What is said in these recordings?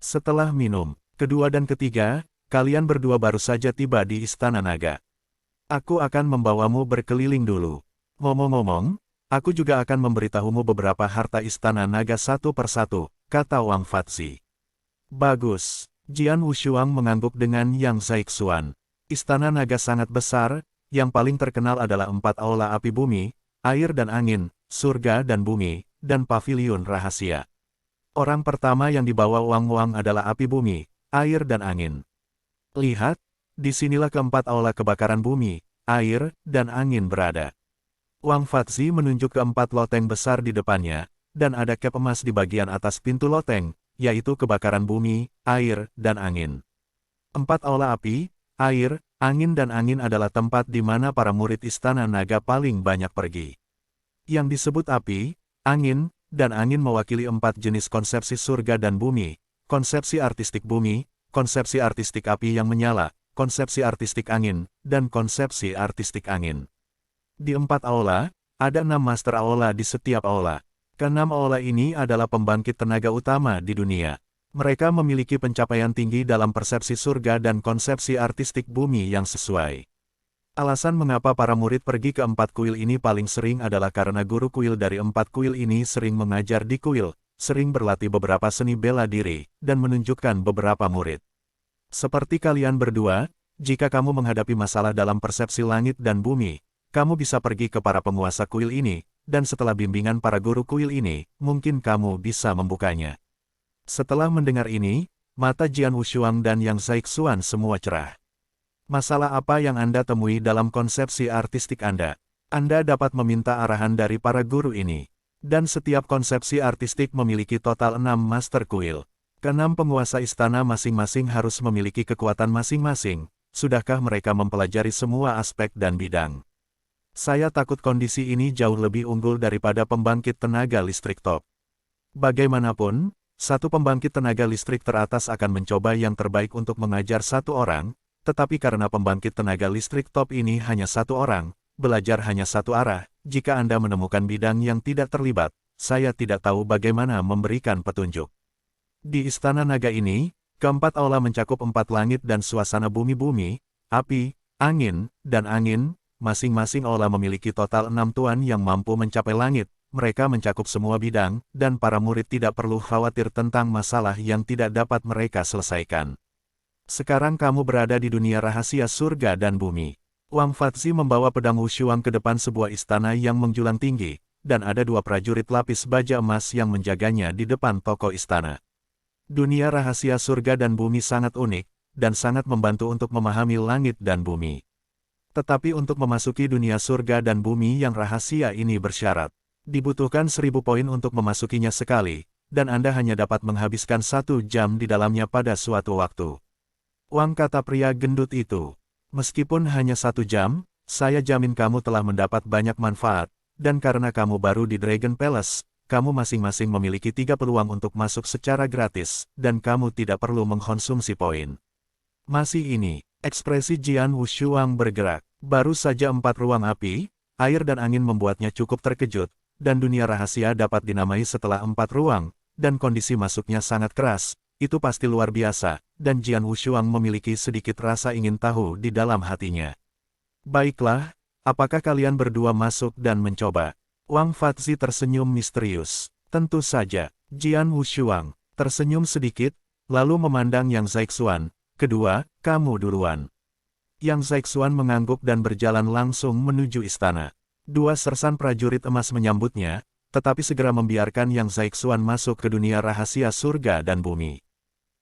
Setelah minum, kedua dan ketiga, kalian berdua baru saja tiba di Istana Naga. Aku akan membawamu berkeliling dulu. Ngomong-ngomong, aku juga akan memberitahumu beberapa harta Istana Naga satu persatu, kata Wang Fatzi. Bagus. Jian Wushuang mengangguk dengan Yang Zaixuan. Istana Naga sangat besar, yang paling terkenal adalah 4 aula api bumi, air dan angin, surga dan bumi, dan paviliun rahasia. Orang pertama yang dibawa Wang Wang adalah api bumi, air dan angin. Lihat, disinilah keempat aula kebakaran bumi, air, dan angin berada. Wang Fatzi menunjuk ke 4 loteng besar di depannya, dan ada cap emas di bagian atas pintu loteng, yaitu kebakaran bumi, air, dan angin. 4 aula api, air, angin dan angin adalah tempat di mana para murid Istana Naga paling banyak pergi. Yang disebut api, angin, dan angin mewakili 4 jenis konsepsi surga dan bumi, konsepsi artistik bumi, konsepsi artistik api yang menyala, konsepsi artistik angin, dan konsepsi artistik angin. Di 4 aula, ada 6 master aula di setiap aula. Keenam aula ini adalah pembangkit tenaga utama di dunia. Mereka memiliki pencapaian tinggi dalam persepsi surga dan konsepsi artistik bumi yang sesuai. Alasan mengapa para murid pergi ke 4 kuil ini paling sering adalah karena guru kuil dari 4 kuil ini sering mengajar di kuil, sering berlatih beberapa seni bela diri, dan menunjukkan beberapa murid. Seperti kalian berdua, jika kamu menghadapi masalah dalam persepsi langit dan bumi, kamu bisa pergi ke para penguasa kuil ini, dan setelah bimbingan para guru kuil ini, mungkin kamu bisa membukanya. Setelah mendengar ini, mata Jian Wushuang dan Yang Zaixuan semua cerah. Masalah apa yang Anda temui dalam konsepsi artistik Anda? Anda dapat meminta arahan dari para guru ini. Dan setiap konsepsi artistik memiliki total 6 master kuil. Keenam penguasa istana masing-masing harus memiliki kekuatan masing-masing. Sudahkah mereka mempelajari semua aspek dan bidang? Saya takut kondisi ini jauh lebih unggul daripada pembangkit tenaga listrik top. Bagaimanapun, satu pembangkit tenaga listrik teratas akan mencoba yang terbaik untuk mengajar satu orang, tetapi karena pembangkit tenaga listrik top ini hanya satu orang, belajar hanya satu arah, jika Anda menemukan bidang yang tidak terlibat, saya tidak tahu bagaimana memberikan petunjuk. Di Istana Naga ini, keempat aula mencakup 4 langit dan suasana bumi-bumi, api, angin, dan angin. Masing-masing aula memiliki total 6 tuan yang mampu mencapai langit, mereka mencakup semua bidang, dan para murid tidak perlu khawatir tentang masalah yang tidak dapat mereka selesaikan. Sekarang kamu berada di dunia rahasia surga dan bumi. Wang Fatzi membawa pedang Wushuang ke depan sebuah istana yang menjulang tinggi, dan ada 2 prajurit lapis baja emas yang menjaganya di depan toko istana. Dunia rahasia surga dan bumi sangat unik, dan sangat membantu untuk memahami langit dan bumi. Tetapi untuk memasuki dunia surga dan bumi yang rahasia ini bersyarat. Dibutuhkan 1000 poin untuk memasukinya sekali, dan Anda hanya dapat menghabiskan 1 jam di dalamnya pada suatu waktu. Wang, kata pria gendut itu. Meskipun hanya 1 jam, saya jamin kamu telah mendapat banyak manfaat, dan karena kamu baru di Dragon Palace, kamu masing-masing memiliki 3 peluang untuk masuk secara gratis, dan kamu tidak perlu mengkonsumsi poin. Masih ini, ekspresi Jian Wushuang bergerak. Baru saja 4 ruang api, air dan angin membuatnya cukup terkejut, dan dunia rahasia dapat dinamai setelah 4 ruang, dan kondisi masuknya sangat keras, itu pasti luar biasa, dan Jian Wushuang memiliki sedikit rasa ingin tahu di dalam hatinya. Baiklah, apakah kalian berdua masuk dan mencoba? Wang Fatzi tersenyum misterius. Tentu saja, Jian Wushuang tersenyum sedikit, lalu memandang Yang Zaixuan. Kedua, kamu duluan. Yang Zaixuan mengangguk dan berjalan langsung menuju istana. 2 sersan prajurit emas menyambutnya, tetapi segera membiarkan Yang Zaixuan masuk ke dunia rahasia surga dan bumi.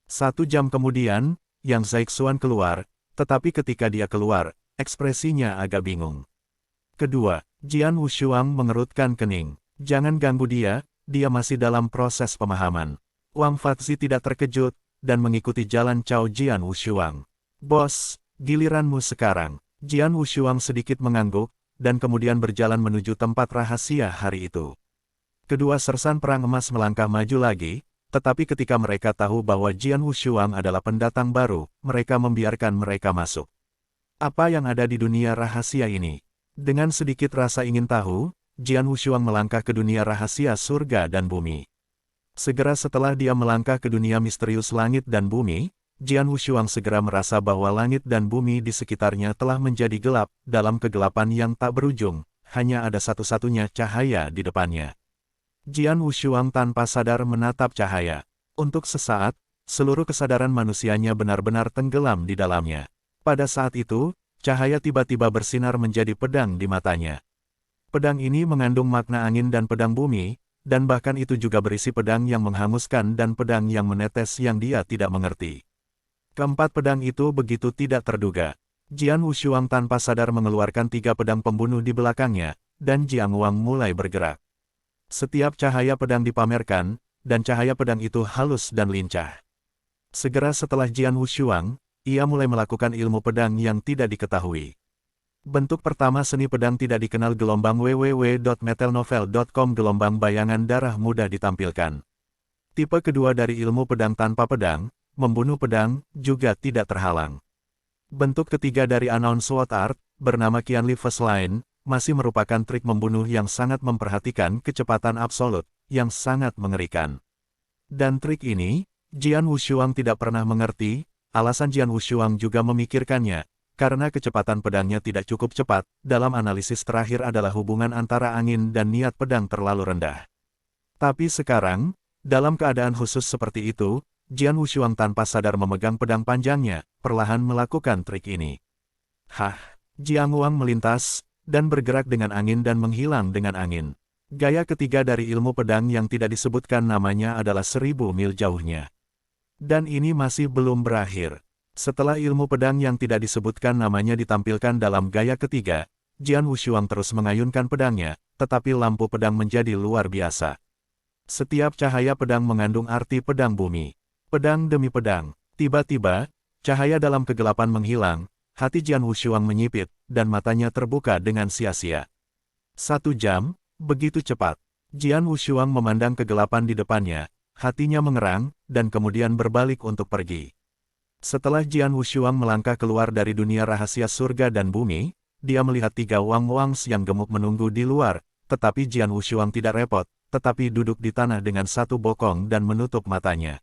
1 jam kemudian, Yang Zaixuan keluar, tetapi ketika dia keluar, ekspresinya agak bingung. Kedua, Jian Wushuang mengerutkan kening. Jangan ganggu dia, dia masih dalam proses pemahaman. Wang Fatzi tidak terkejut, dan mengikuti jalan Cao Jian Wushuang. Bos, giliranmu sekarang. Jian Wushuang sedikit mengangguk, dan kemudian berjalan menuju tempat rahasia hari itu. Kedua sersan perang emas melangkah maju lagi, tetapi ketika mereka tahu bahwa Jian Wushuang adalah pendatang baru, mereka membiarkan mereka masuk. Apa yang ada di dunia rahasia ini? Dengan sedikit rasa ingin tahu, Jian Wushuang melangkah ke dunia rahasia surga dan bumi. Segera setelah dia melangkah ke dunia misterius langit dan bumi, Jian Wushuang segera merasa bahwa langit dan bumi di sekitarnya telah menjadi gelap, dalam kegelapan yang tak berujung, hanya ada satu-satunya cahaya di depannya. Jian Wushuang tanpa sadar menatap cahaya. Untuk sesaat, seluruh kesadaran manusianya benar-benar tenggelam di dalamnya. Pada saat itu, cahaya tiba-tiba bersinar menjadi pedang di matanya. Pedang ini mengandung makna angin dan pedang bumi, dan bahkan itu juga berisi pedang yang menghanguskan dan pedang yang menetes yang dia tidak mengerti. Keempat pedang itu begitu tidak terduga. Jian Wushuang tanpa sadar mengeluarkan 3 pedang pembunuh di belakangnya, dan Jiang Wang mulai bergerak. Setiap cahaya pedang dipamerkan, dan cahaya pedang itu halus dan lincah. Segera setelah Jian Wushuang, ia mulai melakukan ilmu pedang yang tidak diketahui. Bentuk pertama seni pedang tidak dikenal gelombang www.metalnovel.com gelombang bayangan darah mudah ditampilkan. Tipe kedua dari ilmu pedang tanpa pedang, membunuh pedang, juga tidak terhalang. Bentuk ketiga dari Unknown Sword Art, bernama Qianli First Line, masih merupakan trik membunuh yang sangat memperhatikan kecepatan absolut, yang sangat mengerikan. Dan trik ini, Jian Wushuang tidak pernah mengerti, alasan Jian Wushuang juga memikirkannya, karena kecepatan pedangnya tidak cukup cepat, dalam analisis terakhir adalah hubungan antara angin dan niat pedang terlalu rendah. Tapi sekarang, dalam keadaan khusus seperti itu, Jian Wushuang tanpa sadar memegang pedang panjangnya, perlahan melakukan trik ini. Jiang Wang melintas, dan bergerak dengan angin dan menghilang dengan angin. Gaya ketiga dari ilmu pedang yang tidak disebutkan namanya adalah 1000 mil jauhnya. Dan ini masih belum berakhir. Setelah ilmu pedang yang tidak disebutkan namanya ditampilkan dalam gaya ketiga, Jian Wushuang terus mengayunkan pedangnya, tetapi lampu pedang menjadi luar biasa. Setiap cahaya pedang mengandung arti pedang bumi. Pedang demi pedang. Tiba-tiba, cahaya dalam kegelapan menghilang, hati Jian Wushuang menyipit, dan matanya terbuka dengan sia-sia. 1 jam, begitu cepat. Jian Wushuang memandang kegelapan di depannya, hatinya mengerang, dan kemudian berbalik untuk pergi. Setelah Jian Wushuang melangkah keluar dari dunia rahasia surga dan bumi, dia melihat 3 Wang-Wangs yang gemuk menunggu di luar, tetapi Jian Wushuang tidak repot, tetapi duduk di tanah dengan 1 bokong dan menutup matanya.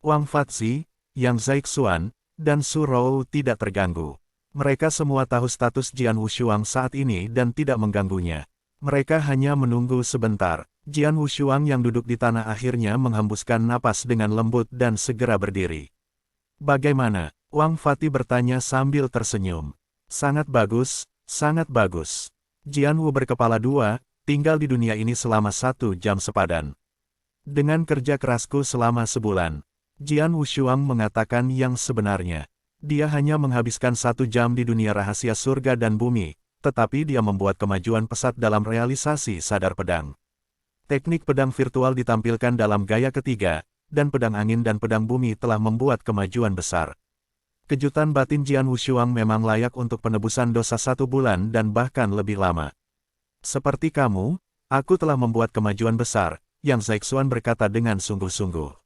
Wang Fatzi, Yang Zaixuan, dan Su Rou tidak terganggu. Mereka semua tahu status Jian Wushuang saat ini dan tidak mengganggunya. Mereka hanya menunggu sebentar. Jian Wushuang yang duduk di tanah akhirnya menghembuskan napas dengan lembut dan segera berdiri. Bagaimana? Wang Fati bertanya sambil tersenyum. Sangat bagus, sangat bagus. Jian Wu berkepala 2, tinggal di dunia ini selama 1 jam sepadan. Dengan kerja kerasku selama sebulan. Jian Wushuang mengatakan yang sebenarnya. Dia hanya menghabiskan 1 jam di dunia rahasia surga dan bumi, tetapi dia membuat kemajuan pesat dalam realisasi sadar pedang. Teknik pedang virtual ditampilkan dalam gaya ketiga, dan pedang angin dan pedang bumi telah membuat kemajuan besar. Kejutan batin Jian Wushuang memang layak untuk penebusan dosa 1 bulan dan bahkan lebih lama. Seperti kamu, aku telah membuat kemajuan besar, Yang Zaixuan berkata dengan sungguh-sungguh.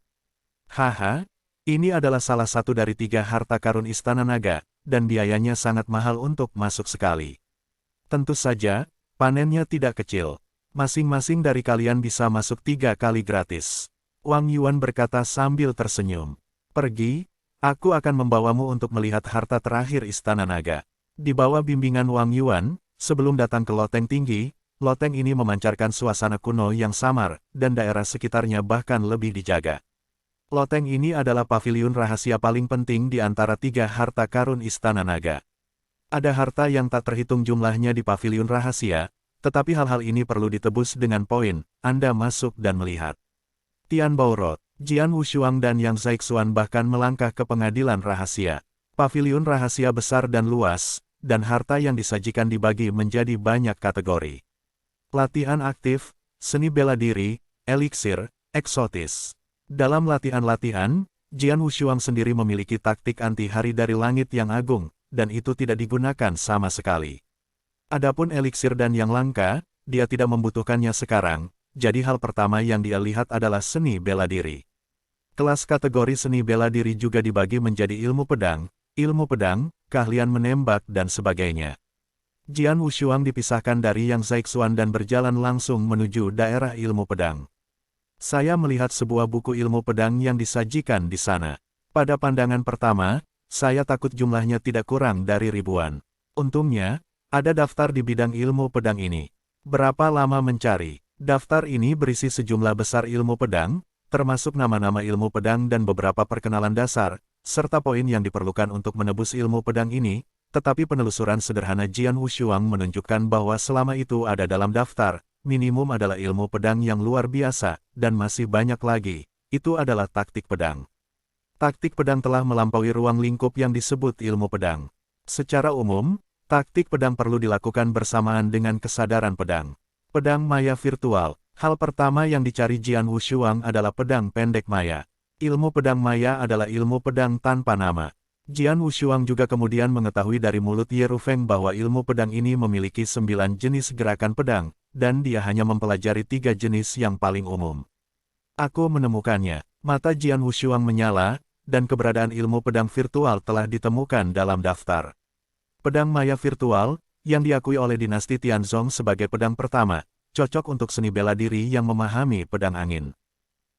Ini adalah salah satu dari 3 harta karun Istana Naga, dan biayanya sangat mahal untuk masuk sekali. Tentu saja, panennya tidak kecil. Masing-masing dari kalian bisa masuk 3 kali gratis. Wang Yuan berkata sambil tersenyum. Pergi, aku akan membawamu untuk melihat harta terakhir Istana Naga. Di bawah bimbingan Wang Yuan, sebelum datang ke loteng tinggi, loteng ini memancarkan suasana kuno yang samar, dan daerah sekitarnya bahkan lebih dijaga. Loteng ini adalah paviliun rahasia paling penting di antara 3 harta karun Istana Naga. Ada harta yang tak terhitung jumlahnya di paviliun rahasia, tetapi hal-hal ini perlu ditebus dengan poin, Anda masuk dan melihat. Tian Baorot, Jian Wushuang dan Yang Zaixuan bahkan melangkah ke pengadilan rahasia. Paviliun rahasia besar dan luas, dan harta yang disajikan dibagi menjadi banyak kategori. Latihan aktif, seni bela diri, eliksir, eksotis. Dalam latihan-latihan, Jian Wushuang sendiri memiliki taktik anti hari dari langit yang agung, dan itu tidak digunakan sama sekali. Adapun eliksir dan yang langka, dia tidak membutuhkannya sekarang. Jadi hal pertama yang dia lihat adalah seni bela diri. Kelas kategori seni bela diri juga dibagi menjadi ilmu pedang, keahlian menembak dan sebagainya. Jian Wushuang dipisahkan dari Yang Zaixuan dan berjalan langsung menuju daerah ilmu pedang. Saya melihat sebuah buku ilmu pedang yang disajikan di sana. Pada pandangan pertama, saya takut jumlahnya tidak kurang dari ribuan. Untungnya, ada daftar di bidang ilmu pedang ini. Berapa lama mencari? Daftar ini berisi sejumlah besar ilmu pedang, termasuk nama-nama ilmu pedang dan beberapa perkenalan dasar, serta poin yang diperlukan untuk menebus ilmu pedang ini, tetapi penelusuran sederhana Jian Wushuang menunjukkan bahwa selama itu ada dalam daftar, minimum adalah ilmu pedang yang luar biasa, dan masih banyak lagi, itu adalah taktik pedang. Taktik pedang telah melampaui ruang lingkup yang disebut ilmu pedang. Secara umum, taktik pedang perlu dilakukan bersamaan dengan kesadaran pedang. Pedang maya virtual, hal pertama yang dicari Jian Wushuang adalah pedang pendek maya. Ilmu pedang maya adalah ilmu pedang tanpa nama. Jian Wushuang juga kemudian mengetahui dari mulut Ye Rufeng bahwa ilmu pedang ini memiliki 9 jenis gerakan pedang, dan dia hanya mempelajari 3 jenis yang paling umum. Aku menemukannya. Mata Jian Wushuang menyala, dan keberadaan ilmu pedang virtual telah ditemukan dalam daftar. Pedang maya virtual, yang diakui oleh dinasti Tianzong sebagai pedang pertama, cocok untuk seni bela diri yang memahami pedang angin.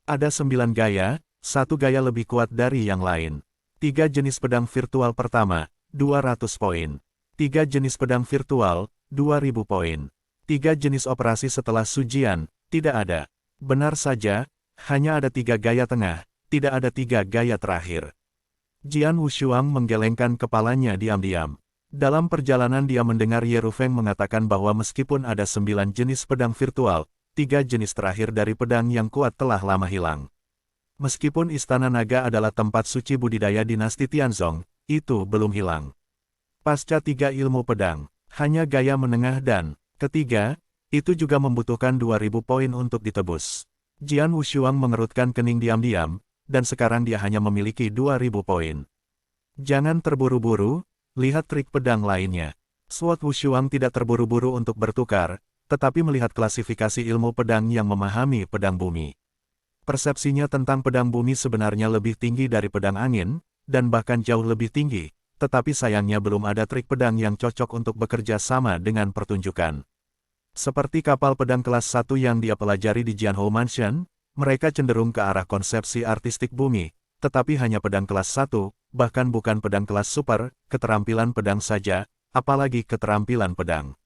Ada 9 gaya, satu gaya lebih kuat dari yang lain. 3 jenis pedang virtual pertama, 200 poin. 3 jenis pedang virtual, 2000 poin. 3 jenis operasi setelah sujian, tidak ada. Benar saja, hanya ada 3 gaya tengah, tidak ada 3 gaya terakhir. Jian Wushuang menggelengkan kepalanya diam-diam. Dalam perjalanan dia mendengar Ye Rufeng mengatakan bahwa meskipun ada 9 jenis pedang virtual, 3 jenis terakhir dari pedang yang kuat telah lama hilang. Meskipun Istana Naga adalah tempat suci budidaya dinasti Tianzong, itu belum hilang. Pasca 3 ilmu pedang, hanya gaya menengah dan ketiga, itu juga membutuhkan 2000 poin untuk ditebus. Jian Wushuang mengerutkan kening diam-diam, dan sekarang dia hanya memiliki 2000 poin. Jangan terburu-buru, lihat trik pedang lainnya. Sword Wushuang tidak terburu-buru untuk bertukar, tetapi melihat klasifikasi ilmu pedang yang memahami pedang bumi. Persepsinya tentang pedang bumi sebenarnya lebih tinggi dari pedang angin, dan bahkan jauh lebih tinggi, tetapi sayangnya belum ada trik pedang yang cocok untuk bekerja sama dengan pertunjukan. Seperti kapal pedang kelas 1 yang dia pelajari di Jianhou Mansion, mereka cenderung ke arah konsepsi artistik bumi, tetapi hanya pedang kelas 1, bahkan bukan pedang kelas super, keterampilan pedang saja, apalagi keterampilan pedang.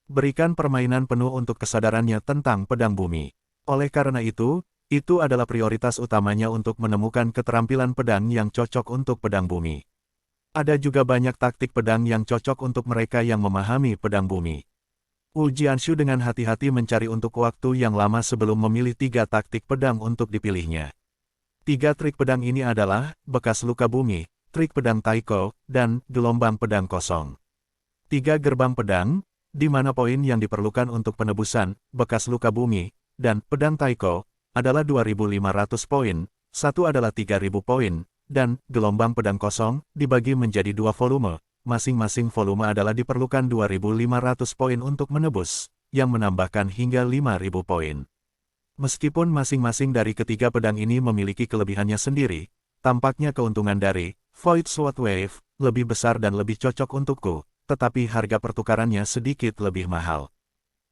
Berikan permainan penuh untuk kesadarannya tentang pedang bumi. Oleh karena itu adalah prioritas utamanya untuk menemukan keterampilan pedang yang cocok untuk pedang bumi. Ada juga banyak taktik pedang yang cocok untuk mereka yang memahami pedang bumi. Wu Jianshu dengan hati-hati mencari untuk waktu yang lama sebelum memilih 3 taktik pedang untuk dipilihnya. 3 trik pedang ini adalah, bekas luka bumi, trik pedang taiko, dan gelombang pedang kosong. 3 gerbang pedang, di mana poin yang diperlukan untuk penebusan, bekas luka bumi, dan pedang taiko, adalah 2500 poin, satu adalah 3000 poin, dan gelombang pedang kosong, dibagi menjadi 2 volume. Masing-masing volume adalah diperlukan 2500 poin untuk menebus, yang menambahkan hingga 5000 poin. Meskipun masing-masing dari ketiga pedang ini memiliki kelebihannya sendiri, tampaknya keuntungan dari Void Sword Wave lebih besar dan lebih cocok untukku, tetapi harga pertukarannya sedikit lebih mahal.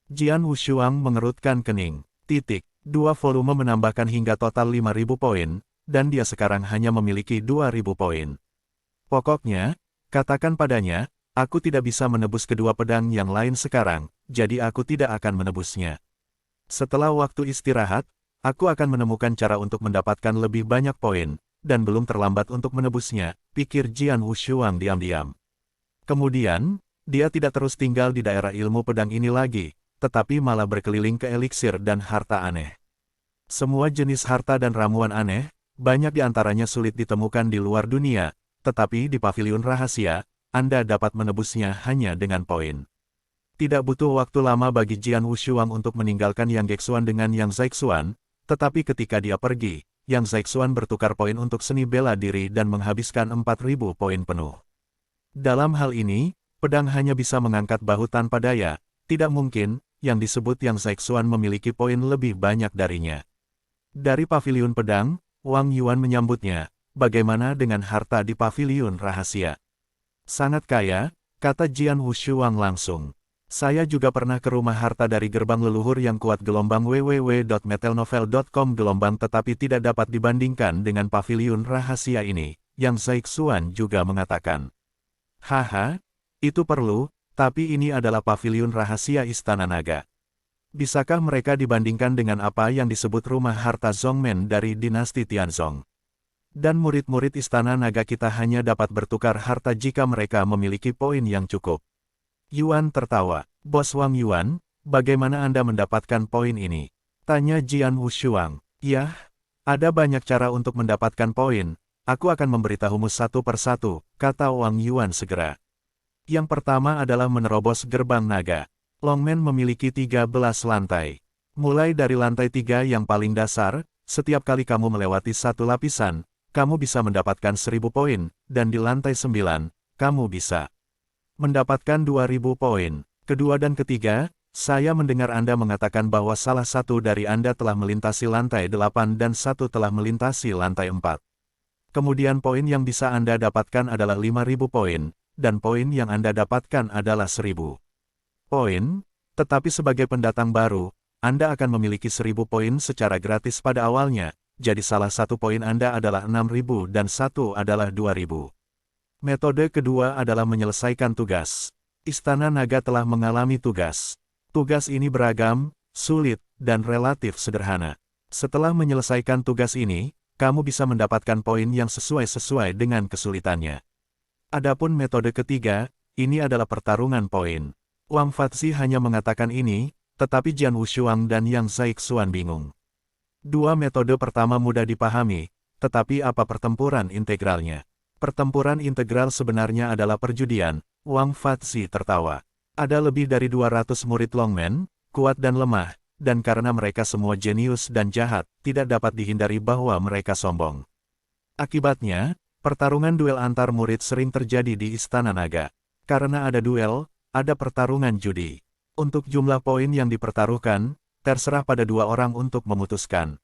Jian Wushuang mengerutkan kening. 2 volume menambahkan hingga total 5000 poin, dan dia sekarang hanya memiliki 2000 poin. Pokoknya, katakan padanya, aku tidak bisa menebus kedua pedang yang lain sekarang, jadi aku tidak akan menebusnya. Setelah waktu istirahat, aku akan menemukan cara untuk mendapatkan lebih banyak poin, dan belum terlambat untuk menebusnya, pikir Jian Wushuang diam-diam. Kemudian, dia tidak terus tinggal di daerah ilmu pedang ini lagi, tetapi malah berkeliling ke eliksir dan harta aneh. Semua jenis harta dan ramuan aneh, banyak di antaranya sulit ditemukan di luar dunia, tetapi di paviliun rahasia, Anda dapat menebusnya hanya dengan poin. Tidak butuh waktu lama bagi Jian Wushuang untuk meninggalkan Yang Gexuan dengan Yang Zaixuan, tetapi ketika dia pergi, Yang Zaixuan bertukar poin untuk seni bela diri dan menghabiskan 4000 poin penuh. Dalam hal ini, pedang hanya bisa mengangkat bahu tanpa daya, tidak mungkin, yang disebut Yang Zaixuan memiliki poin lebih banyak darinya. Dari paviliun pedang, Wang Yuan menyambutnya. Bagaimana dengan harta di paviliun rahasia? Sangat kaya, kata Jian Wushuang langsung. Saya juga pernah ke rumah harta dari gerbang leluhur yang kuat gelombang www.metelnovel.com gelombang tetapi tidak dapat dibandingkan dengan paviliun rahasia ini, yang Zaixuan juga mengatakan. Haha, itu perlu, tapi ini adalah paviliun rahasia Istana Naga. Bisakah mereka dibandingkan dengan apa yang disebut rumah harta Zongmen dari dinasti Tianzong? Dan murid-murid Istana Naga kita hanya dapat bertukar harta jika mereka memiliki poin yang cukup. Yuan tertawa. Bos Wang Yuan, bagaimana Anda mendapatkan poin ini? Tanya Jian Wushuang. Yah, ada banyak cara untuk mendapatkan poin. Aku akan memberitahumu satu persatu, kata Wang Yuan segera. Yang pertama adalah menerobos gerbang naga. Longmen memiliki 13 lantai. Mulai dari lantai 3 yang paling dasar, setiap kali kamu melewati satu lapisan, kamu bisa mendapatkan 1000 poin, dan di lantai 9, kamu bisa mendapatkan 2000 poin. Kedua dan ketiga, saya mendengar Anda mengatakan bahwa salah satu dari Anda telah melintasi lantai 8 dan satu telah melintasi lantai 4. Kemudian poin yang bisa Anda dapatkan adalah 5000 poin, dan poin yang Anda dapatkan adalah 1000 poin, tetapi sebagai pendatang baru, Anda akan memiliki 1000 poin secara gratis pada awalnya, jadi salah satu poin Anda adalah 6000 dan satu adalah 2000. Metode kedua adalah menyelesaikan tugas. Istana Naga telah mengalami tugas. Tugas ini beragam, sulit, dan relatif sederhana. Setelah menyelesaikan tugas ini, kamu bisa mendapatkan poin yang sesuai dengan kesulitannya. Adapun metode ketiga, ini adalah pertarungan poin. Wang Fatzi hanya mengatakan ini, tetapi Jian Wushuang dan Yang Zaixuan bingung. Dua metode pertama mudah dipahami, tetapi apa pertempuran integralnya? Pertempuran integral sebenarnya adalah perjudian, Wang Fatzi tertawa. Ada lebih dari 200 murid Longmen, kuat dan lemah, dan karena mereka semua jenius dan jahat, tidak dapat dihindari bahwa mereka sombong. Akibatnya, pertarungan duel antar murid sering terjadi di Istana Naga. Karena ada duel, ada pertarungan judi. Untuk jumlah poin yang dipertaruhkan, terserah pada dua orang untuk memutuskan.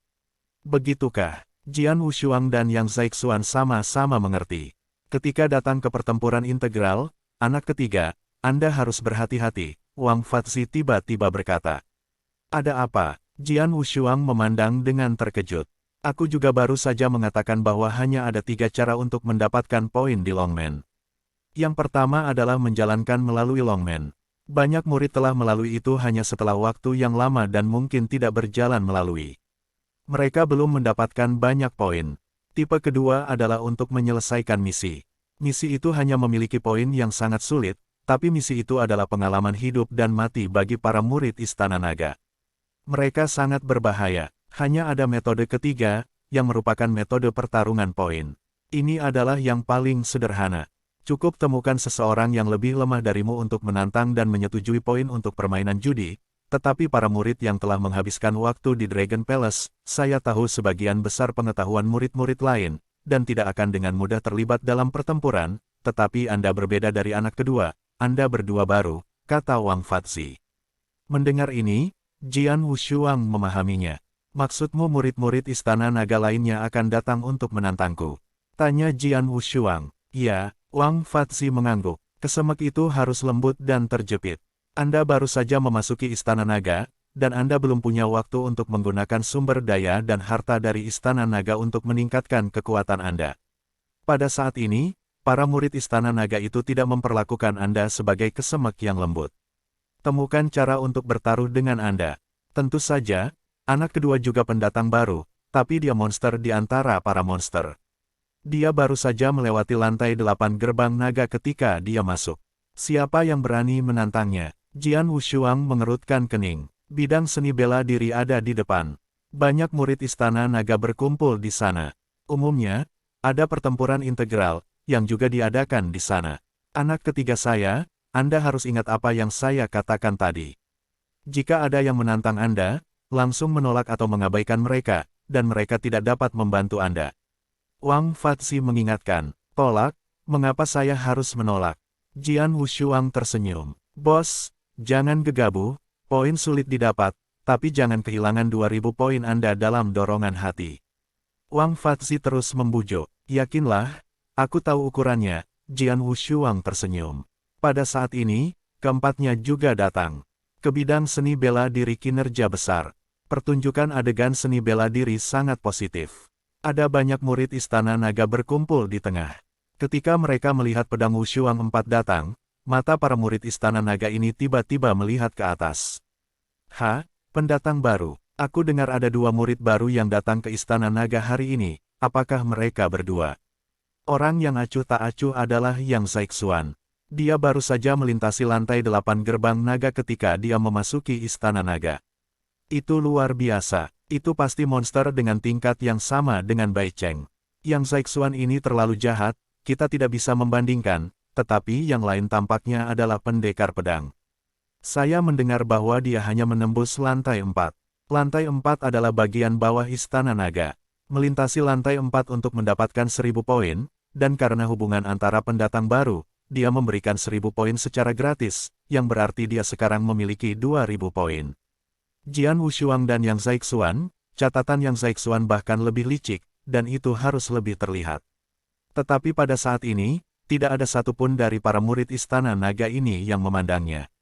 Begitukah? Jian Wushuang dan Yang Zaixuan sama-sama mengerti. Ketika datang ke pertempuran integral, anak ketiga, Anda harus berhati-hati, Wang Fatzi tiba-tiba berkata. Ada apa? Jian Wushuang memandang dengan terkejut. Aku juga baru saja mengatakan bahwa hanya ada 3 cara untuk mendapatkan poin di Longmen. Yang pertama adalah menjalankan melalui Longmen. Banyak murid telah melalui itu hanya setelah waktu yang lama dan mungkin tidak berjalan melalui. Mereka belum mendapatkan banyak poin. Tipe kedua adalah untuk menyelesaikan misi. Misi itu hanya memiliki poin yang sangat sulit, tapi misi itu adalah pengalaman hidup dan mati bagi para murid Istana Naga. Mereka sangat berbahaya. Hanya ada metode ketiga, yang merupakan metode pertarungan poin. Ini adalah yang paling sederhana. Cukup temukan seseorang yang lebih lemah darimu untuk menantang dan menyetujui poin untuk permainan judi. Tetapi para murid yang telah menghabiskan waktu di Dragon Palace, saya tahu sebagian besar pengetahuan murid-murid lain, dan tidak akan dengan mudah terlibat dalam pertempuran, tetapi Anda berbeda dari anak kedua, Anda berdua baru, kata Wang Fatzi. Mendengar ini, Jian Wushuang memahaminya. Maksudmu murid-murid Istana Naga lainnya akan datang untuk menantangku? Tanya Jian Wushuang. Ya, Wang Fatzi mengangguk. Kesemek itu harus lembut dan terjepit. Anda baru saja memasuki Istana Naga, dan Anda belum punya waktu untuk menggunakan sumber daya dan harta dari Istana Naga untuk meningkatkan kekuatan Anda. Pada saat ini, para murid Istana Naga itu tidak memperlakukan Anda sebagai kesemek yang lembut. Temukan cara untuk bertaruh dengan Anda. Tentu saja, anak kedua juga pendatang baru, tapi dia monster di antara para monster. Dia baru saja melewati lantai 8 gerbang naga ketika dia masuk. Siapa yang berani menantangnya? Jian Wushuang mengerutkan kening. Bidang seni bela diri ada di depan. Banyak murid Istana Naga berkumpul di sana. Umumnya, ada pertempuran integral, yang juga diadakan di sana. Anak ketiga saya, Anda harus ingat apa yang saya katakan tadi. Jika ada yang menantang Anda, langsung menolak atau mengabaikan mereka, dan mereka tidak dapat membantu Anda. Wang Fatzi mengingatkan, tolak, mengapa saya harus menolak? Jian Wushuang tersenyum. Bos, jangan gegabah, poin sulit didapat, tapi jangan kehilangan 2000 poin Anda dalam dorongan hati. Wang Fatzi terus membujuk. Yakinlah, aku tahu ukurannya, Jian Wushuang tersenyum. Pada saat ini, keempatnya juga datang. Ke bidang seni bela diri kinerja besar. Pertunjukan adegan seni bela diri sangat positif. Ada banyak murid Istana Naga berkumpul di tengah. Ketika mereka melihat pedang Wushuang 4 datang, mata para murid Istana Naga ini tiba-tiba melihat ke atas. Pendatang baru. Aku dengar ada 2 murid baru yang datang ke Istana Naga hari ini. Apakah mereka berdua? Orang yang acuh tak acuh adalah Yang Zaixuan. Dia baru saja melintasi lantai 8 gerbang naga ketika dia memasuki Istana Naga. Itu luar biasa. Itu pasti monster dengan tingkat yang sama dengan Bai Cheng. Yang Zaixuan ini terlalu jahat, kita tidak bisa membandingkan, tetapi yang lain tampaknya adalah pendekar pedang. Saya mendengar bahwa dia hanya menembus lantai 4. Lantai 4 adalah bagian bawah Istana Naga. Melintasi lantai 4 untuk mendapatkan 1000 poin, dan karena hubungan antara pendatang baru, dia memberikan 1000 poin secara gratis, yang berarti dia sekarang memiliki 2000 poin. Jian Wushuang dan Yang Zaixuan, catatan Yang Zaixuan bahkan lebih licik, dan itu harus lebih terlihat. Tetapi pada saat ini, tidak ada satupun dari para murid Istana Naga ini yang memandangnya.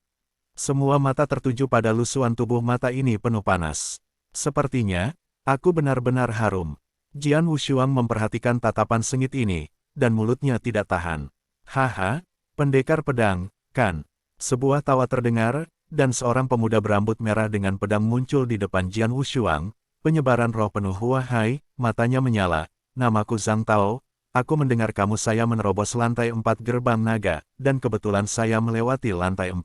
Semua mata tertuju pada lusuan tubuh mata ini penuh panas. Sepertinya, aku benar-benar harum. Jian Wushuang memperhatikan tatapan sengit ini, dan mulutnya tidak tahan. Haha, pendekar pedang, kan? Sebuah tawa terdengar, dan seorang pemuda berambut merah dengan pedang muncul di depan Jian Wushuang. Penyebaran roh penuh wahai, matanya menyala. Namaku Zhang Tao, aku mendengar kamu saya menerobos lantai 4 gerbang naga, dan kebetulan saya melewati lantai 4.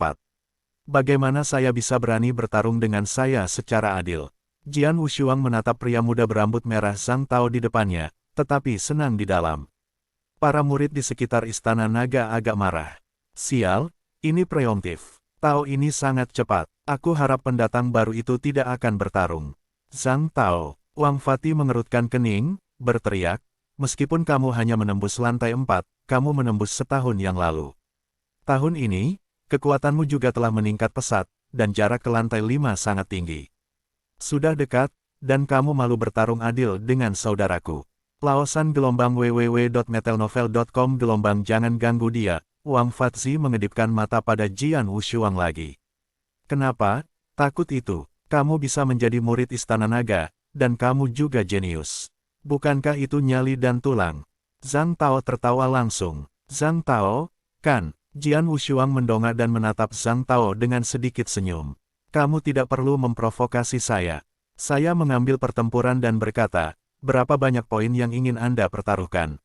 Bagaimana saya bisa berani bertarung dengan saya secara adil? Jian Wushuang menatap pria muda berambut merah Zhang Tao di depannya, tetapi senang di dalam. Para murid di sekitar Istana Naga agak marah. Sial, ini preemptif. Tao ini sangat cepat. Aku harap pendatang baru itu tidak akan bertarung. Zhang Tao, Wang Fati mengerutkan kening, berteriak, meskipun kamu hanya menembus lantai 4, kamu menembus setahun yang lalu. Tahun ini, kekuatanmu juga telah meningkat pesat, dan jarak ke lantai 5 sangat tinggi. Sudah dekat, dan kamu malu bertarung adil dengan saudaraku. Laosan gelombang www.metelnovel.com gelombang jangan ganggu dia. Wang Fatzi mengedipkan mata pada Jian Wushuang lagi. Kenapa? Takut itu. Kamu bisa menjadi murid Istana Naga, dan kamu juga jenius. Bukankah itu nyali dan tulang? Zhang Tao tertawa langsung. Zhang Tao, kan? Jian Wushuang mendongak dan menatap Zhang Tao dengan sedikit senyum. Kamu tidak perlu memprovokasi saya. Saya mengambil pertempuran dan berkata, berapa banyak poin yang ingin Anda pertaruhkan?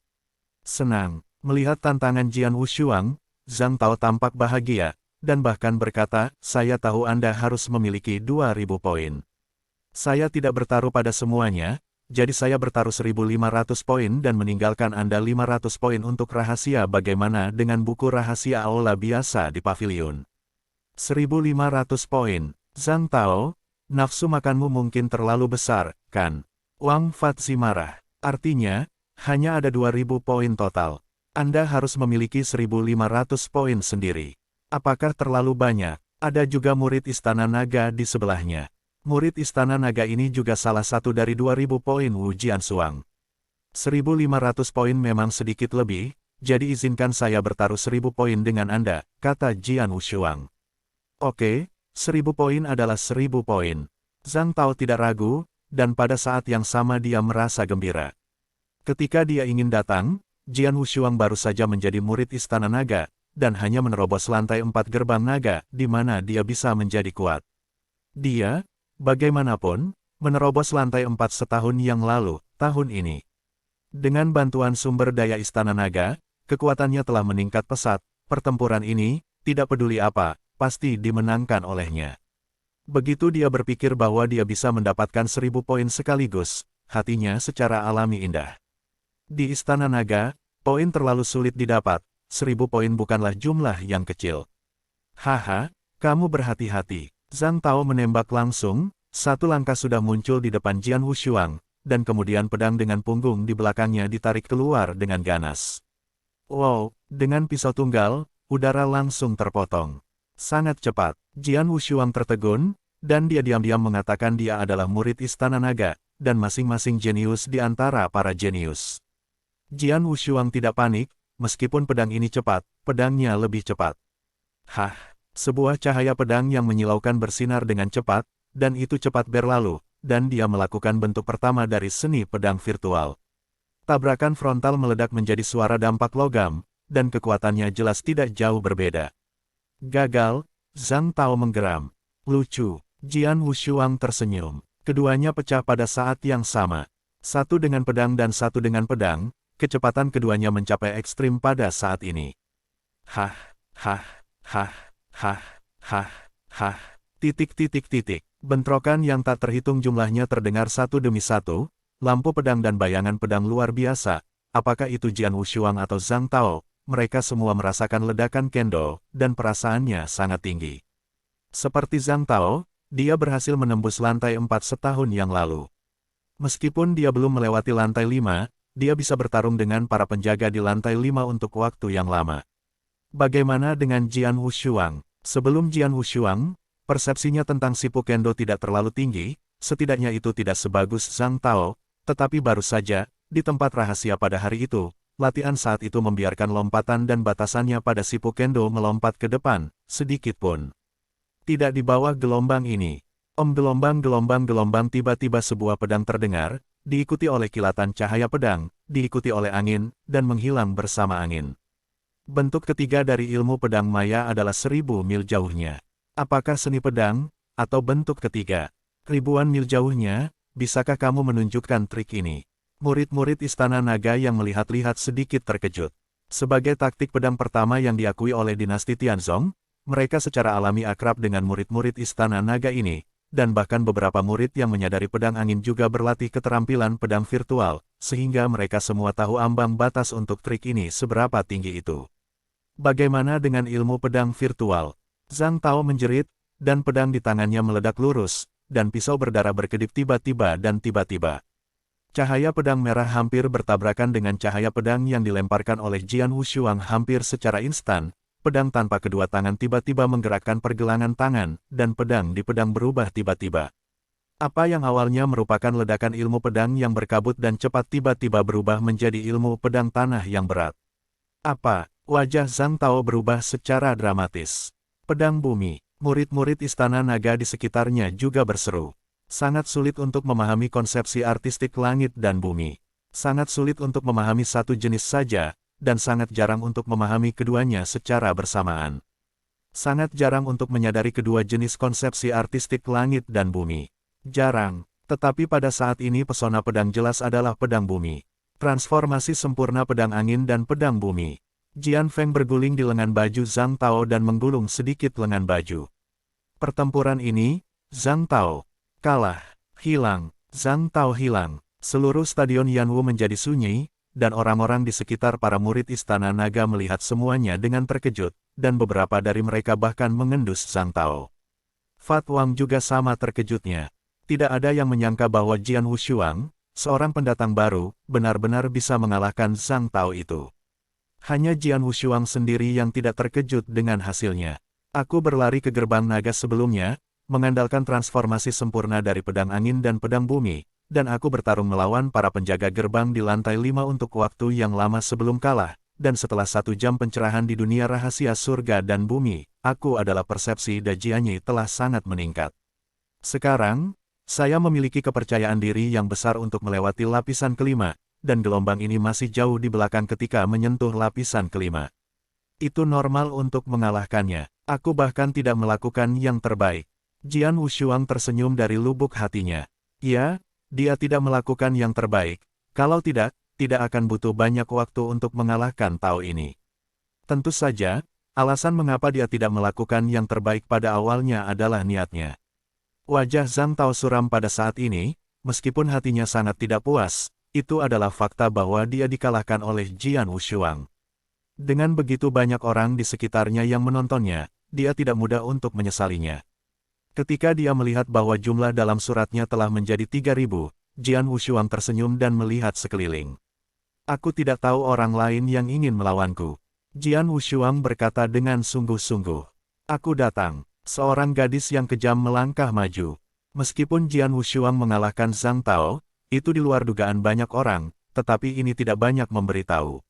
Senang. Melihat tantangan Jian Wushuang, Zhang Tao tampak bahagia, dan bahkan berkata, saya tahu Anda harus memiliki 2000 poin. Saya tidak bertaruh pada semuanya, jadi saya bertaruh 1500 poin dan meninggalkan Anda 500 poin untuk rahasia. Bagaimana dengan buku rahasia aula biasa di pavilion? 1500 poin. Zhang Tao, nafsu makanmu mungkin terlalu besar, kan? Wang Fatzi marah. Artinya, hanya ada 2000 poin total. Anda harus memiliki 1500 poin sendiri. Apakah terlalu banyak? Ada juga murid Istana Naga di sebelahnya. Murid Istana Naga ini juga salah satu dari 2000 poin Wu Jiansuang. 1500 poin memang sedikit lebih, jadi izinkan saya bertaruh 1000 poin dengan Anda, kata Jian Wushuang. Oke, 1000 poin adalah 1000 poin. Zhang Tao tidak ragu, dan pada saat yang sama dia merasa gembira. Ketika dia ingin datang, Jian Wushuang baru saja menjadi murid Istana Naga, dan hanya menerobos lantai 4 gerbang naga, di mana dia bisa menjadi kuat. Dia, bagaimanapun, menerobos lantai 4 setahun yang lalu, tahun ini. Dengan bantuan sumber daya Istana Naga, kekuatannya telah meningkat pesat. Pertempuran ini, tidak peduli apa, pasti dimenangkan olehnya. Begitu dia berpikir bahwa dia bisa mendapatkan 1000 poin sekaligus, hatinya secara alami indah. Di Istana Naga, poin terlalu sulit didapat, 1000 poin bukanlah jumlah yang kecil. Haha, kamu berhati-hati. Zhang Tao menembak langsung, satu langkah sudah muncul di depan Jian Wushuang, dan kemudian pedang dengan punggung di belakangnya ditarik keluar dengan ganas. Wow, dengan pisau tunggal, udara langsung terpotong. Sangat cepat, Jian Wushuang tertegun, dan dia diam-diam mengatakan dia adalah murid Istana Naga, dan masing-masing jenius di antara para jenius. Jian Wushuang tidak panik, meskipun pedang ini cepat, pedangnya lebih cepat. Hah, Sebuah cahaya pedang yang menyilaukan bersinar dengan cepat, dan itu cepat berlalu, dan dia melakukan bentuk pertama dari seni pedang virtual. Tabrakan frontal meledak menjadi suara dampak logam, dan kekuatannya jelas tidak jauh berbeda. Gagal, Zhang Tao menggeram. Lucu, Jian Wushuang tersenyum. Keduanya pecah pada saat yang sama. Satu dengan pedang dan satu dengan pedang, kecepatan keduanya mencapai ekstrim pada saat ini. Hah, hah, hah, hah, hah, hah, titik. Bentrokan yang tak terhitung jumlahnya terdengar satu demi satu, lampu pedang dan bayangan pedang luar biasa, apakah itu Jian Wushuang atau Zhang Tao, mereka semua merasakan ledakan kendo, dan perasaannya sangat tinggi. Seperti Zhang Tao, dia berhasil menembus lantai 4 setahun yang lalu. Meskipun dia belum melewati lantai 5, dia bisa bertarung dengan para penjaga di lantai 5 untuk waktu yang lama. Bagaimana dengan Jian Wushuang? Sebelum Jian Wushuang, persepsinya tentang Sipu Kendo tidak terlalu tinggi, setidaknya itu tidak sebagus Zhang Tao, tetapi baru saja, di tempat rahasia pada hari itu, latihan saat itu membiarkan lompatan dan batasannya pada Sipu Kendo melompat ke depan, sedikit pun. Tidak di bawah gelombang ini. Gelombang tiba-tiba sebuah pedang terdengar, diikuti oleh kilatan cahaya pedang, diikuti oleh angin, dan menghilang bersama angin. Bentuk ketiga dari ilmu pedang maya adalah 1000 mil jauhnya. Apakah seni pedang, atau bentuk ketiga? Ribuan mil jauhnya, bisakah kamu menunjukkan trik ini? Murid-murid Istana Naga yang melihat-lihat sedikit terkejut. Sebagai taktik pedang pertama yang diakui oleh dinasti Tianzong, mereka secara alami akrab dengan murid-murid Istana Naga ini, dan bahkan beberapa murid yang menyadari pedang angin juga berlatih keterampilan pedang virtual, sehingga mereka semua tahu ambang batas untuk trik ini seberapa tinggi itu. Bagaimana dengan ilmu pedang virtual? Zhang Tao menjerit, dan pedang di tangannya meledak lurus, dan pisau berdarah berkedip tiba-tiba. Cahaya pedang merah hampir bertabrakan dengan cahaya pedang yang dilemparkan oleh Jian Wushuang hampir secara instan. Pedang tanpa kedua tangan tiba-tiba menggerakkan pergelangan tangan, dan pedang di pedang berubah tiba-tiba. Apa yang awalnya merupakan ledakan ilmu pedang yang berkabut dan cepat tiba-tiba berubah menjadi ilmu pedang tanah yang berat. Apa? Wajah Zhang Tao berubah secara dramatis. Pedang bumi. Murid-murid Istana Naga di sekitarnya juga berseru. Sangat sulit untuk memahami konsepsi artistik langit dan bumi. Sangat sulit untuk memahami satu jenis saja, dan sangat jarang untuk memahami keduanya secara bersamaan. Sangat jarang untuk menyadari kedua jenis konsepsi artistik langit dan bumi. Jarang, tetapi pada saat ini pesona pedang jelas adalah pedang bumi. Transformasi sempurna pedang angin dan pedang bumi. Jian Feng berguling di lengan baju Zhang Tao dan menggulung sedikit lengan baju. Pertempuran ini, Zhang Tao kalah, hilang, Zhang Tao hilang. Seluruh stadion Yanwu menjadi sunyi, dan orang-orang di sekitar para murid Istana Naga melihat semuanya dengan terkejut, dan beberapa dari mereka bahkan mengendus Zhang Tao. Fat Wang juga sama terkejutnya. Tidak ada yang menyangka bahwa Jian Wushuang, seorang pendatang baru, benar-benar bisa mengalahkan Zhang Tao itu. Hanya Jian Wushuang sendiri yang tidak terkejut dengan hasilnya. Aku berlari ke gerbang naga sebelumnya, mengandalkan transformasi sempurna dari pedang angin dan pedang bumi, dan aku bertarung melawan para penjaga gerbang di lantai 5 untuk waktu yang lama sebelum kalah, dan setelah 1 jam pencerahan di dunia rahasia surga dan bumi, aku adalah persepsi Dajianyi telah sangat meningkat. Sekarang, saya memiliki kepercayaan diri yang besar untuk melewati lapisan kelima, dan gelombang ini masih jauh di belakang ketika menyentuh lapisan kelima. Itu normal untuk mengalahkannya. Aku bahkan tidak melakukan yang terbaik. Jian Wushuang tersenyum dari lubuk hatinya. Ya, dia tidak melakukan yang terbaik. Kalau tidak akan butuh banyak waktu untuk mengalahkan Tao ini. Tentu saja, alasan mengapa dia tidak melakukan yang terbaik pada awalnya adalah niatnya. Wajah Zhang Tao suram pada saat ini, meskipun hatinya sangat tidak puas. Itu adalah fakta bahwa dia dikalahkan oleh Jian Wushuang. Dengan begitu banyak orang di sekitarnya yang menontonnya, dia tidak mudah untuk menyesalinya. Ketika dia melihat bahwa jumlah dalam suratnya telah menjadi 3000, Jian Wushuang tersenyum dan melihat sekeliling. Aku tidak tahu orang lain yang ingin melawanku. Jian Wushuang berkata dengan sungguh-sungguh. Aku datang. Seorang gadis yang kejam melangkah maju. Meskipun Jian Wushuang mengalahkan Zhang Tao, itu di luar dugaan banyak orang, tetapi ini tidak banyak memberitahu.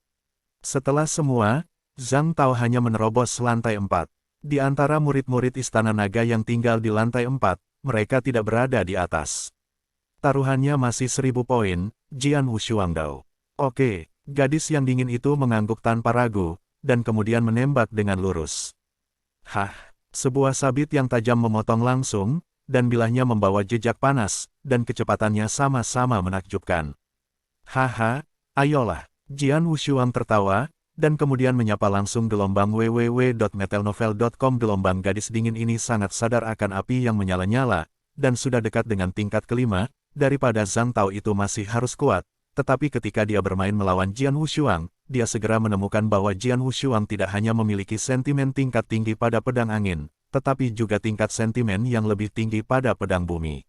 Setelah semua, Zhang Tao hanya menerobos lantai 4. Di antara murid-murid Istana Naga yang tinggal di lantai 4, mereka tidak berada di atas. Taruhannya masih 1000 poin, Jian Wushuangdao. Oke, gadis yang dingin itu mengangguk tanpa ragu, dan kemudian menembak dengan lurus. Hah, sebuah sabit yang tajam memotong langsung, dan bilahnya membawa jejak panas, dan kecepatannya sama-sama menakjubkan. Haha, ayolah, Jian Wushuang tertawa, dan kemudian menyapa langsung gelombang www.metelnovel.com. Gelombang gadis dingin ini sangat sadar akan api yang menyala-nyala, dan sudah dekat dengan tingkat kelima, daripada Zhang Tao itu masih harus kuat, tetapi ketika dia bermain melawan Jian Wushuang, dia segera menemukan bahwa Jian Wushuang tidak hanya memiliki sentimen tingkat tinggi pada pedang angin, tetapi juga tingkat sentimen yang lebih tinggi pada pedang bumi.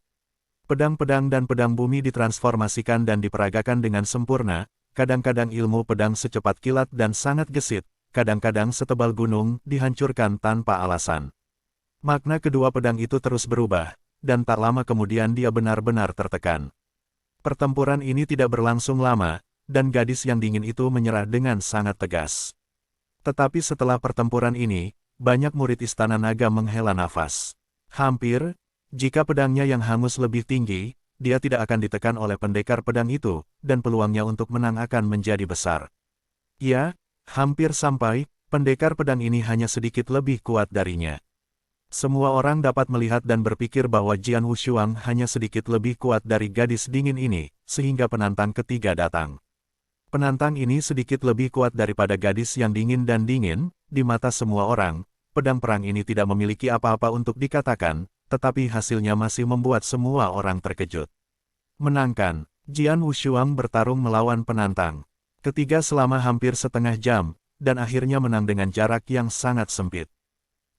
Pedang-pedang dan pedang bumi ditransformasikan dan diperagakan dengan sempurna, kadang-kadang ilmu pedang secepat kilat dan sangat gesit, kadang-kadang setebal gunung, dihancurkan tanpa alasan. Makna kedua pedang itu terus berubah, dan tak lama kemudian dia benar-benar tertekan. Pertempuran ini tidak berlangsung lama, dan gadis yang dingin itu menyerah dengan sangat tegas. Tetapi setelah pertempuran ini, banyak murid Istana Naga menghela nafas. Hampir, jika pedangnya yang hangus lebih tinggi, dia tidak akan ditekan oleh pendekar pedang itu, dan peluangnya untuk menang akan menjadi besar. Ya, hampir sampai, pendekar pedang ini hanya sedikit lebih kuat darinya. Semua orang dapat melihat dan berpikir bahwa Jian Wushuang hanya sedikit lebih kuat dari gadis dingin ini, sehingga penantang ketiga datang. Penantang ini sedikit lebih kuat daripada gadis yang dingin dan dingin, di mata semua orang, pedang perang ini tidak memiliki apa-apa untuk dikatakan, tetapi hasilnya masih membuat semua orang terkejut. Menangkan, Jian Wushuang bertarung melawan penantang ketiga selama hampir setengah jam, dan akhirnya menang dengan jarak yang sangat sempit.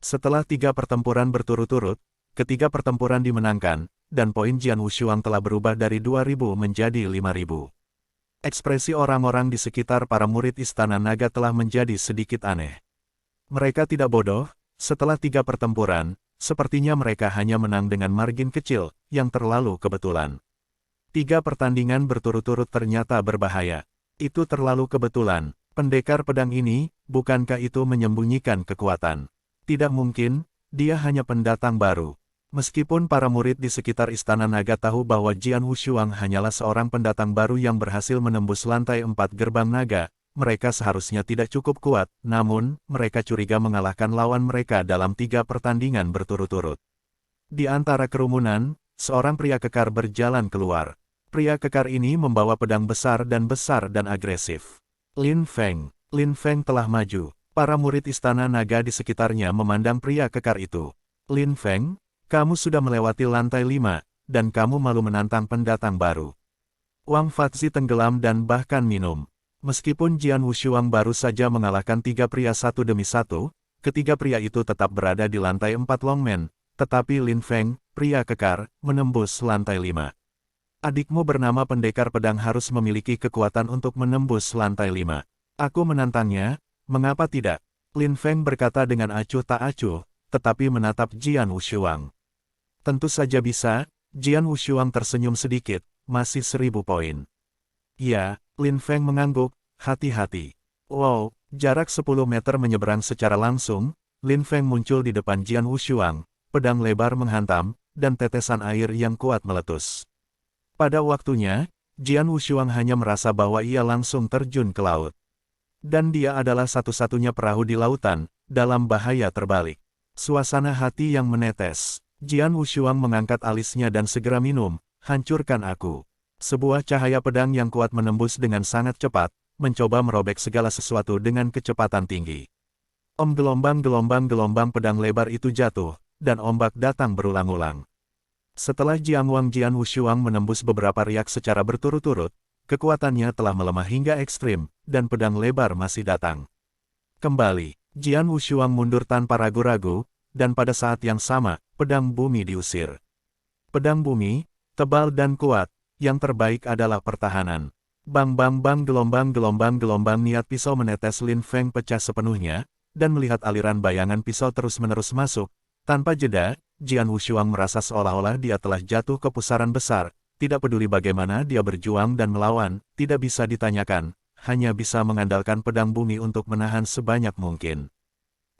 Setelah 3 pertempuran berturut-turut, ketiga pertempuran dimenangkan, dan poin Jian Wushuang telah berubah dari 2000 menjadi 5000. Ekspresi orang-orang di sekitar para murid Istana Naga telah menjadi sedikit aneh. Mereka tidak bodoh, setelah 3 pertempuran, sepertinya mereka hanya menang dengan margin kecil, yang terlalu kebetulan. 3 pertandingan berturut-turut ternyata berbahaya. Itu terlalu kebetulan. Pendekar pedang ini, bukankah itu menyembunyikan kekuatan? Tidak mungkin, dia hanya pendatang baru. Meskipun para murid di sekitar Istana Naga tahu bahwa Jian Wushuang hanyalah seorang pendatang baru yang berhasil menembus lantai 4 gerbang naga, mereka seharusnya tidak cukup kuat, namun, mereka curiga mengalahkan lawan mereka dalam 3 pertandingan berturut-turut. Di antara kerumunan, seorang pria kekar berjalan keluar. Pria kekar ini membawa pedang besar dan agresif. Lin Feng telah maju. Para murid Istana Naga di sekitarnya memandang pria kekar itu. Lin Feng, kamu sudah melewati lantai 5, dan kamu malu menantang pendatang baru. Wang Fatzi tenggelam dan bahkan minum. Meskipun Jian Wushuang baru saja mengalahkan 3 pria satu demi satu, ketiga pria itu tetap berada di lantai 4 Longmen, tetapi Lin Feng, pria kekar, menembus lantai 5. Adikmu bernama pendekar pedang harus memiliki kekuatan untuk menembus lantai 5. Aku menantangnya. Mengapa tidak? Lin Feng berkata dengan acuh tak acuh, tetapi menatap Jian Wushuang. Tentu saja bisa, Jian Wushuang tersenyum sedikit, masih 1000 poin. Ya, Lin Feng mengangguk, hati-hati. Wow, jarak 10 meter menyeberang secara langsung, Lin Feng muncul di depan Jian Wushuang, pedang lebar menghantam, dan tetesan air yang kuat meletus. Pada waktunya, Jian Wushuang hanya merasa bahwa ia langsung terjun ke laut. Dan dia adalah satu-satunya perahu di lautan, dalam bahaya terbalik. Suasana hati yang menetes. Jian Wushuang mengangkat alisnya dan segera minum, hancurkan aku. Sebuah cahaya pedang yang kuat menembus dengan sangat cepat, mencoba merobek segala sesuatu dengan kecepatan tinggi. Gelombang-gelombang pedang lebar itu jatuh, dan ombak datang berulang-ulang. Setelah Jian Wushuang menembus beberapa riak secara berturut-turut, kekuatannya telah melemah hingga ekstrim, dan pedang lebar masih datang. Kembali, Jian Wushuang mundur tanpa ragu-ragu, dan pada saat yang sama, pedang bumi diusir. Pedang bumi, tebal dan kuat, yang terbaik adalah pertahanan. Bang gelombang niat pisau menetes. Lin Feng pecah sepenuhnya, dan melihat aliran bayangan pisau terus-menerus masuk. Tanpa jeda, Jian Wushuang merasa seolah-olah dia telah jatuh ke pusaran besar. Tidak peduli bagaimana dia berjuang dan melawan, tidak bisa ditanyakan, hanya bisa mengandalkan pedang bumi untuk menahan sebanyak mungkin.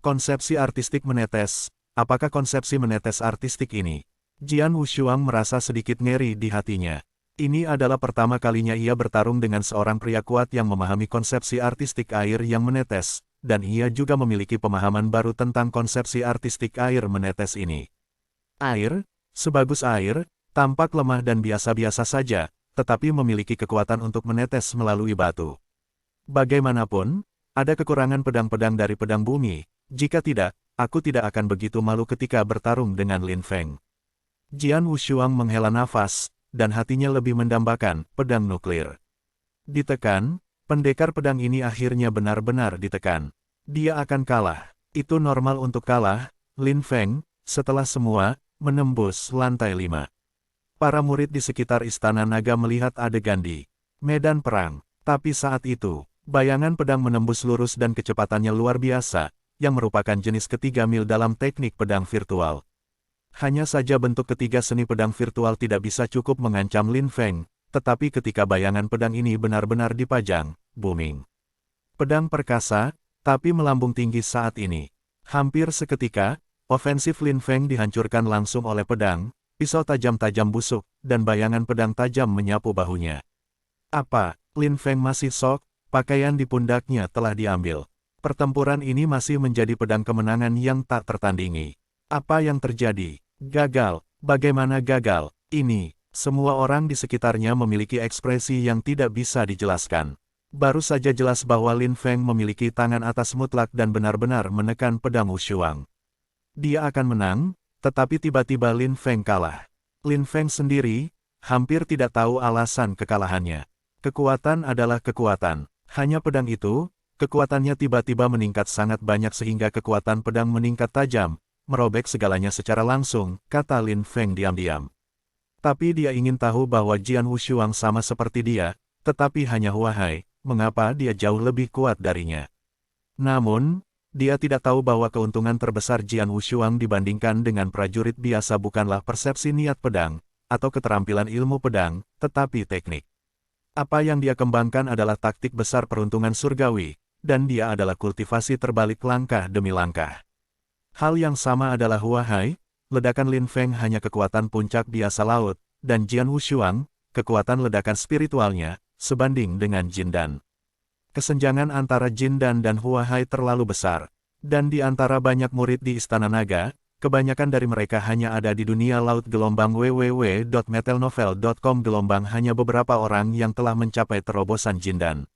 Konsepsi artistik menetes. Apakah konsepsi menetes artistik ini? Jian Wushuang merasa sedikit ngeri di hatinya. Ini adalah pertama kalinya ia bertarung dengan seorang pria kuat yang memahami konsepsi artistik air yang menetes, dan ia juga memiliki pemahaman baru tentang konsepsi artistik air menetes ini. Air, sebagus air, tampak lemah dan biasa-biasa saja, tetapi memiliki kekuatan untuk menetes melalui batu. Bagaimanapun, ada kekurangan pedang-pedang dari pedang bumi. Jika tidak, aku tidak akan begitu malu ketika bertarung dengan Lin Feng. Jian Wushuang menghela nafas, dan hatinya lebih mendambakan pedang nuklir. Ditekan, pendekar pedang ini akhirnya benar-benar ditekan. Dia akan kalah. Itu normal untuk kalah, Lin Feng, setelah semua, menembus lantai 5. Para murid di sekitar Istana Naga melihat adegan di medan perang. Tapi saat itu, bayangan pedang menembus lurus dan kecepatannya luar biasa, yang merupakan jenis ketiga mil dalam teknik pedang virtual. Hanya saja bentuk ketiga seni pedang virtual tidak bisa cukup mengancam Lin Feng, tetapi ketika bayangan pedang ini benar-benar dipajang, booming. Pedang perkasa, tapi melambung tinggi saat ini. Hampir seketika, ofensif Lin Feng dihancurkan langsung oleh pedang, pisau tajam-tajam busuk, dan bayangan pedang tajam menyapu bahunya. Apa? Lin Feng masih sok, pakaian di pundaknya telah diambil. Pertempuran ini masih menjadi pedang kemenangan yang tak tertandingi. Apa yang terjadi? Gagal. Bagaimana gagal? Ini, semua orang di sekitarnya memiliki ekspresi yang tidak bisa dijelaskan. Baru saja jelas bahwa Lin Feng memiliki tangan atas mutlak dan benar-benar menekan pedang Wushuang. Dia akan menang, tetapi tiba-tiba Lin Feng kalah. Lin Feng sendiri, hampir tidak tahu alasan kekalahannya. Kekuatan adalah kekuatan. Hanya pedang itu, kekuatannya tiba-tiba meningkat sangat banyak sehingga kekuatan pedang meningkat tajam, merobek segalanya secara langsung, kata Lin Feng diam-diam. Tapi dia ingin tahu bahwa Jian Wushuang sama seperti dia, tetapi hanya Huahai, mengapa dia jauh lebih kuat darinya. Namun, dia tidak tahu bahwa keuntungan terbesar Jian Wushuang dibandingkan dengan prajurit biasa bukanlah persepsi niat pedang, atau keterampilan ilmu pedang, tetapi teknik. Apa yang dia kembangkan adalah taktik besar peruntungan surgawi, dan dia adalah kultivasi terbalik langkah demi langkah. Hal yang sama adalah Huahai, ledakan Lin Feng hanya kekuatan puncak biasa laut, dan Jian Wushuang, kekuatan ledakan spiritualnya, sebanding dengan Jindan. Kesenjangan antara Jindan dan Huahai terlalu besar, dan di antara banyak murid di Istana Naga, kebanyakan dari mereka hanya ada di dunia laut gelombang www.metalnovel.com gelombang hanya beberapa orang yang telah mencapai terobosan Jindan.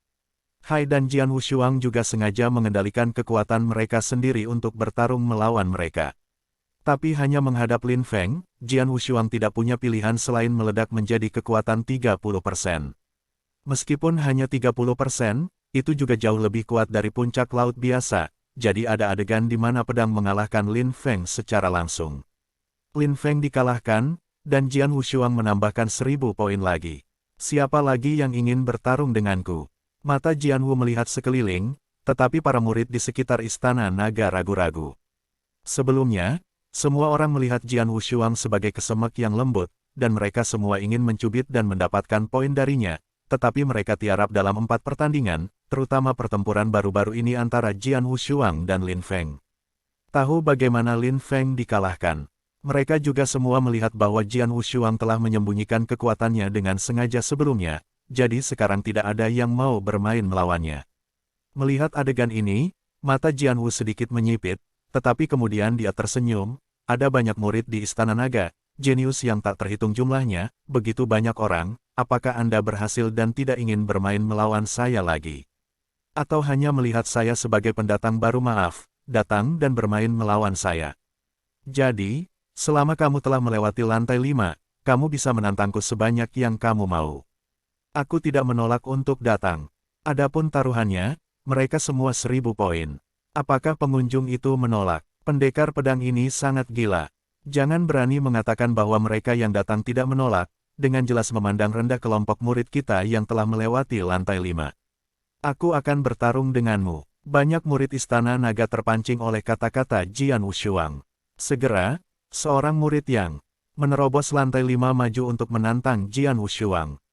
Hai dan Jian Wushuang juga sengaja mengendalikan kekuatan mereka sendiri untuk bertarung melawan mereka. Tapi hanya menghadap Lin Feng, Jian Wushuang tidak punya pilihan selain meledak menjadi kekuatan 30%. Meskipun hanya 30%, itu juga jauh lebih kuat dari puncak laut biasa, jadi ada adegan di mana pedang mengalahkan Lin Feng secara langsung. Lin Feng dikalahkan, dan Jian Wushuang menambahkan 1000 poin lagi. Siapa lagi yang ingin bertarung denganku? Mata Jian Wu melihat sekeliling, tetapi para murid di sekitar Istana Naga ragu-ragu. Sebelumnya, semua orang melihat Jian Wushuang sebagai kesemek yang lembut, dan mereka semua ingin mencubit dan mendapatkan poin darinya, tetapi mereka tiarap dalam 4 pertandingan, terutama pertempuran baru-baru ini antara Jian Wushuang dan Lin Feng. Tahu bagaimana Lin Feng dikalahkan? Mereka juga semua melihat bahwa Jian Wushuang telah menyembunyikan kekuatannya dengan sengaja sebelumnya, jadi sekarang tidak ada yang mau bermain melawannya. Melihat adegan ini, mata Jian Wu sedikit menyipit, tetapi kemudian dia tersenyum. Ada banyak murid di Istana Naga, jenius yang tak terhitung jumlahnya, begitu banyak orang. Apakah Anda berhasil dan tidak ingin bermain melawan saya lagi? Atau hanya melihat saya sebagai pendatang baru? Maaf, datang dan bermain melawan saya. Jadi, selama kamu telah melewati lantai 5, kamu bisa menantangku sebanyak yang kamu mau. Aku tidak menolak untuk datang. Adapun taruhannya, mereka semua 1000 poin. Apakah pengunjung itu menolak? Pendekar pedang ini sangat gila. Jangan berani mengatakan bahwa mereka yang datang tidak menolak, dengan jelas memandang rendah kelompok murid kita yang telah melewati lantai 5. Aku akan bertarung denganmu. Banyak murid Istana Naga terpancing oleh kata-kata Jian Wushuang. Segera, seorang murid yang menerobos lantai 5 maju untuk menantang Jian Wushuang.